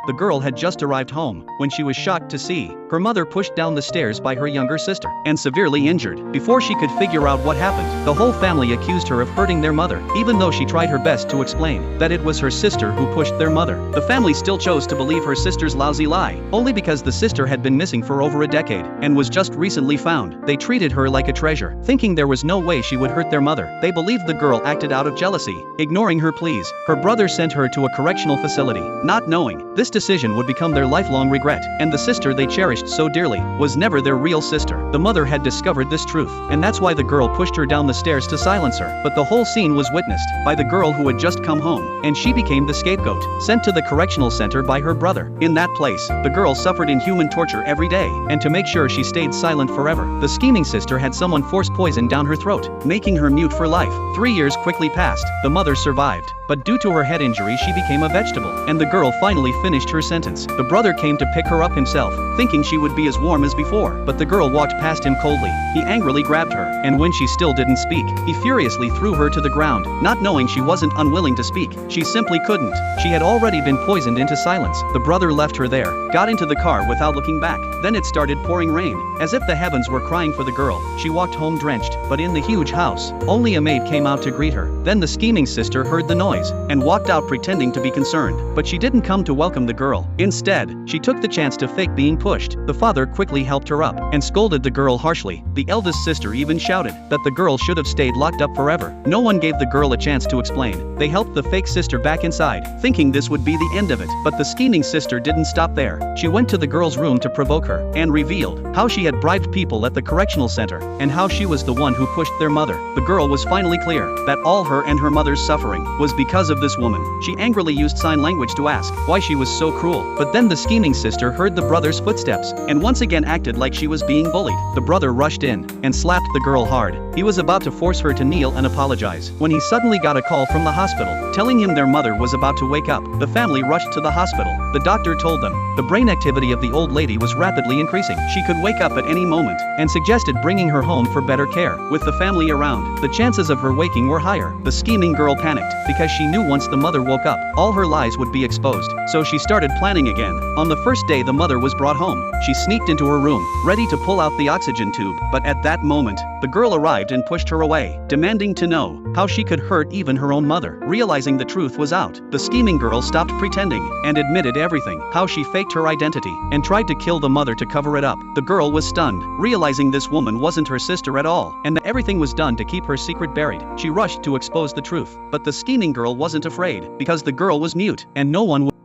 The girl had just arrived home when she was shocked to see her mother pushed down the stairs by her younger sister and severely injured. Before she could figure out what happened, the whole family accused her of hurting their mother, even though she tried her best to explain that it was her sister who pushed their mother. The family still chose to believe her sister's lousy lie, only because the sister had been missing for over a decade and was just recently found. They treated her like a treasure, thinking there was no way she would hurt their mother. They believed the girl acted out of jealousy, ignoring her pleas. Her brother sent her to a correctional facility, not knowing this decision would become their lifelong regret, and the sister they cherished so dearly was never their real sister. The mother had discovered this truth, and that's why the girl pushed her down the stairs to silence her. But the whole scene was witnessed by the girl who had just come home, and she became the scapegoat, sent to the correctional center by her brother. In that place, the girl suffered inhuman torture every day, and to make sure she stayed silent forever, the scheming sister had someone force poison down her throat, making her mute for life. 3 years quickly passed. The mother survived, but due to her head injury she became a vegetable, and the girl finally finished her sentence. The brother came to pick her up himself, thinking she would be as warm as before, but the girl walked past him coldly. He angrily grabbed her, and when she still didn't speak, he furiously threw her to the ground, not knowing she wasn't unwilling to speak. She simply couldn't. She had already been poisoned into silence. The brother left her there, got into the car without looking back. Then it started pouring rain. As if the heavens were crying for the girl, she walked home drenched, but in the huge house, only a maid came out to greet her. Then the scheming sister heard the noise, and walked out pretending to be concerned, but she didn't come to welcome the girl. Instead, she took the chance to fake being pushed. The father quickly helped her up, and scolded the girl harshly. The eldest sister even shouted that the girl should have stayed locked up forever. No one gave the girl a chance to explain. They helped the fake sister back inside, thinking this would be the end of it. But the scheming sister didn't stop there. She went to the girl's room to provoke her, and revealed how she had bribed people at the correctional center, and how she was the one who pushed their mother. The girl was finally clear that all her and her mother's suffering was because of this woman. She angrily used sign language to ask why she was so cruel. But then the scheming sister heard the brother's footsteps, and once again acted like she was being bullied. The brother rushed in, and slapped the girl hard. He was about to force her to kneel and apologize, when he suddenly got a call from the hospital, telling him their mother was about to wake up. The family rushed to the hospital. The doctor told them the brain activity of the old lady was rapidly increasing. She could wake up at any moment, and suggested bringing her home for better care. With the family around, the chances of her waking were higher. The scheming girl panicked, because she knew once the mother woke up, all her lies would be exposed. So she started planning again. On the first day the mother was brought home, she sneaked into her room, ready to pull out the oxygen tube. But at that moment, the girl arrived and pushed her away, demanding to know how she could hurt even her own mother. Realizing the truth was out, the scheming girl stopped pretending, and admitted everything. How she faked her identity, and tried to kill the mother to cover it up. The girl was stunned, realizing this woman wasn't her sister at all, and that everything was done to keep her secret buried. She rushed to expose the truth, but the scheming girl wasn't afraid, because the girl was mute, and no one would